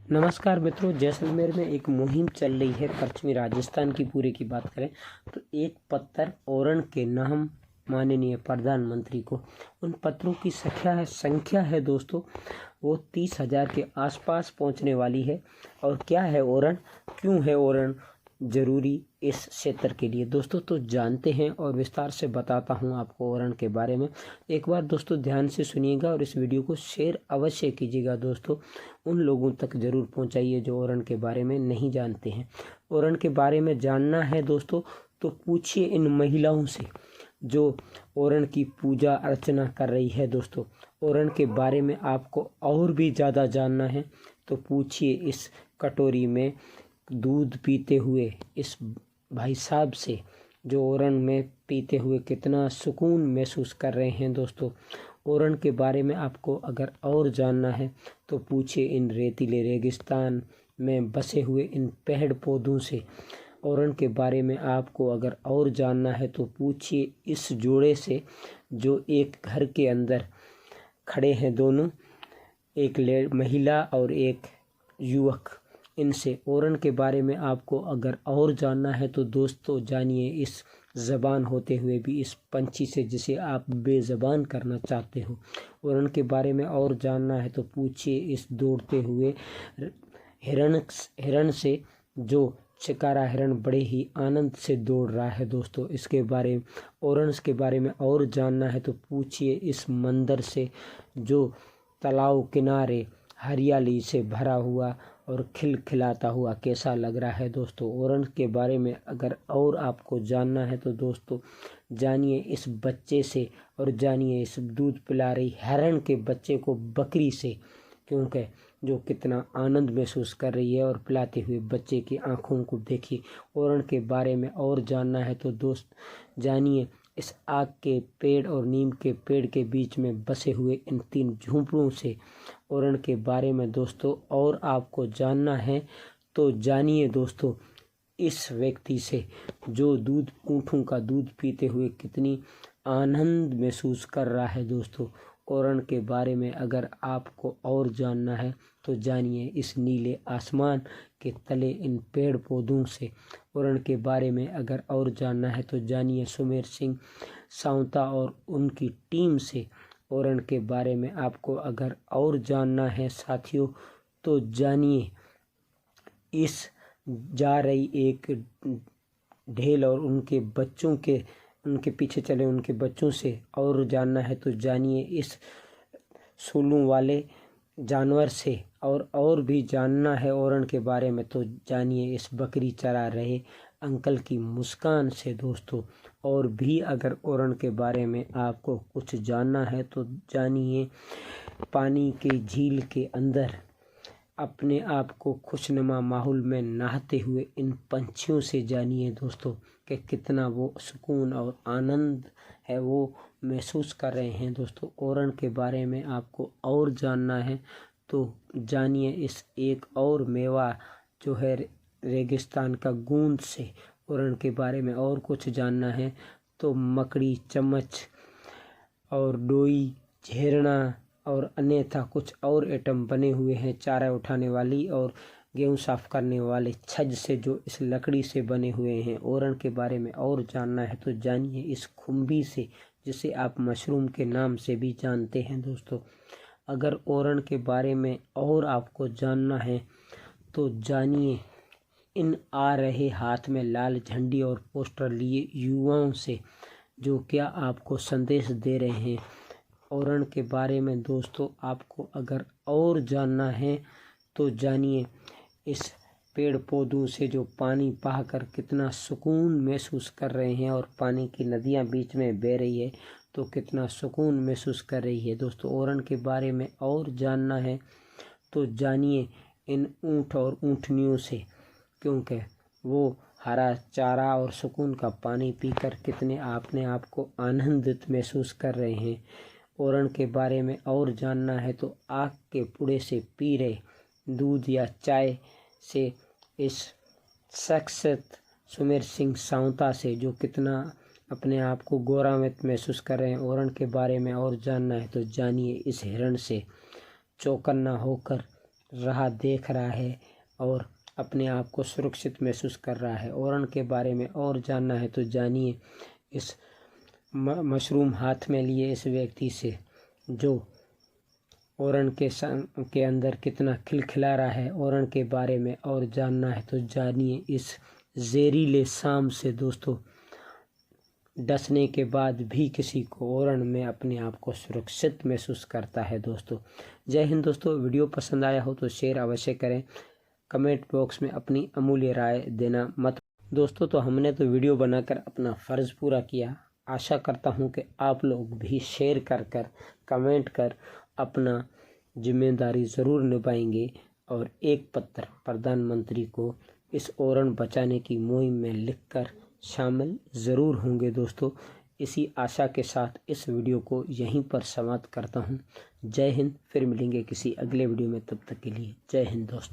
नमस्कार मित्रों, जैसलमेर में एक मुहिम चल रही है। पश्चिमी राजस्थान की पूरे की बात करें तो एक पत्र ओरण के नाम माननीय प्रधानमंत्री को, उन पत्रों की संख्या है दोस्तों, वो 30,000 के आसपास पहुंचने वाली है। और क्या है ओरण, क्यों है ओरण जरूरी इस क्षेत्र के लिए दोस्तों, तो जानते हैं और विस्तार से बताता हूं आपको ओरण के बारे में। एक बार दोस्तों ध्यान से सुनिएगा और इस वीडियो को शेयर अवश्य कीजिएगा दोस्तों, उन लोगों तक जरूर पहुंचाइए जो ओरण के बारे में नहीं जानते हैं। ओरण के बारे में जानना है दोस्तों तो पूछिए इन महिलाओं से जो ओरण की पूजा अर्चना कर रही है दोस्तों। ओरण के बारे में आपको और भी ज़्यादा जानना है तो पूछिए इस कटोरी में दूध पीते हुए इस भाई साहब से, जो ओरण में पीते हुए कितना सुकून महसूस कर रहे हैं दोस्तों। ओरण के बारे में आपको अगर और जानना है तो पूछिए इन रेतीले रेगिस्तान में बसे हुए इन पेड़ पौधों से। ओरण के बारे में आपको अगर और जानना है तो पूछिए इस जोड़े से जो एक घर के अंदर खड़े हैं दोनों, एक महिला और एक युवक, इनसे। ओरण के बारे में आपको अगर और जानना है तो दोस्तों जानिए इस ज़बान होते हुए भी इस पंछी से जिसे आप बेज़बान करना चाहते हो। ओरण के बारे में और जानना है तो पूछिए इस दौड़ते हुए हिरण से जो चिकारा हिरण बड़े ही आनंद से दौड़ रहा है दोस्तों। इसके बारे में ओरण के बारे में और जानना है तो पूछिए इस मंदिर से जो तालाब किनारे हरियाली से भरा हुआ और खिलखिलाता हुआ कैसा लग रहा है दोस्तों। ओरण के बारे में अगर और आपको जानना है तो दोस्तों जानिए इस बच्चे से, और जानिए इस दूध पिला रही हिरण के बच्चे को बकरी से, क्योंकि जो कितना आनंद महसूस कर रही है। और पिलाते हुए बच्चे की आंखों को देखिए। ओरण के बारे में और जानना है तो दोस्त जानिए इस आग के पेड़ और नीम के पेड़ के बीच में बसे हुए इन 3 झोंपड़ों से। ओरण के बारे में दोस्तों और आपको जानना है तो जानिए दोस्तों इस व्यक्ति से जो ऊँटों का दूध पीते हुए कितनी आनंद महसूस कर रहा है दोस्तों। ओरण के बारे में अगर आपको और जानना है तो जानिए इस नीले आसमान के तले इन पेड़ पौधों से। ओरण के बारे में अगर और जानना है तो जानिए सुमेर सिंह सावंता और उनकी टीम से। ओरण के बारे में आपको अगर और जानना है साथियों तो जानिए इस जा रही एक ढेल और उनके बच्चों के, उनके पीछे चले उनके बच्चों से। और जानना है तो जानिए इस सूलों वाले जानवर से। और भी जानना है ओरण के बारे में तो जानिए इस बकरी चरा रहे अंकल की मुस्कान से दोस्तों। और भी अगर ओरण के बारे में आपको कुछ जानना है तो जानिए पानी के झील के अंदर अपने आप को खुशनुमा माहौल में नहाते हुए इन पंछियों से। जानिए दोस्तों कि कितना वो सुकून और आनंद है वो महसूस कर रहे हैं दोस्तों। ओरण के बारे में आपको और जानना है तो जानिए इस एक और मेवा जो है रेगिस्तान का गूंद से। ओरण के बारे में और कुछ जानना है तो मकड़ी, चम्मच और डोई, झेरना और अन्यथा कुछ और आइटम बने हुए हैं चारा उठाने वाली और गेहूं साफ करने वाले छज से जो इस लकड़ी से बने हुए हैं। ओरण के बारे में और जानना है तो जानिए इस खुम्बी से, जिसे आप मशरूम के नाम से भी जानते हैं दोस्तों। अगर ओरण के बारे में और आपको जानना है तो जानिए इन आ रहे हाथ में लाल झंडी और पोस्टर लिए युवाओं से जो क्या आपको संदेश दे रहे हैं। ओरण के बारे में दोस्तों आपको अगर और जानना है तो जानिए इस पेड़ पौधों से जो पानी बहाकर कितना सुकून महसूस कर रहे हैं और पानी की नदियां बीच में बह रही है तो कितना सुकून महसूस कर रही है दोस्तों। ओरण के बारे में और जानना है तो जानिए इन ऊँट और ऊँटनियों से, क्योंकि वो हरा चारा और सुकून का पानी पीकर कितने अपने आप को आनंदित महसूस कर रहे हैं। ओरण के बारे में और जानना है तो आग के पुड़े से पी रहे दूध या चाय से इस शख्सियत सुमेर सिंह सावंता से जो कितना अपने आप को गौरवान्वित महसूस कर रहे हैं। ओरण के बारे में और जानना है तो जानिए इस हिरण से चौकन्ना होकर राह देख रहा है और अपने आप को सुरक्षित महसूस कर रहा है। ओरन के बारे में और जानना है तो जानिए इस मशरूम हाथ में लिए इस व्यक्ति से, जो ओरन के अंदर कितना खिलखिला रहा है। ओरन के बारे में और जानना है तो जानिए इस जहरीले सांप से दोस्तों। डसने के बाद भी किसी को ओरन में अपने आप को सुरक्षित महसूस करता है दोस्तों। जय हिंद दोस्तों। वीडियो पसंद आया हो तो शेयर अवश्य करें। कमेंट बॉक्स में अपनी अमूल्य राय देना मत दोस्तों। तो हमने तो वीडियो बनाकर अपना फ़र्ज़ पूरा किया। आशा करता हूं कि आप लोग भी शेयर कर कमेंट कर अपना जिम्मेदारी ज़रूर निभाएंगे और एक पत्र प्रधानमंत्री को इस ओरन बचाने की मुहिम में लिखकर शामिल ज़रूर होंगे दोस्तों। इसी आशा के साथ इस वीडियो को यहीं पर समाप्त करता हूं। जय हिंद। फिर मिलेंगे किसी अगले वीडियो में, तब तक के लिए जय हिंद दोस्तों।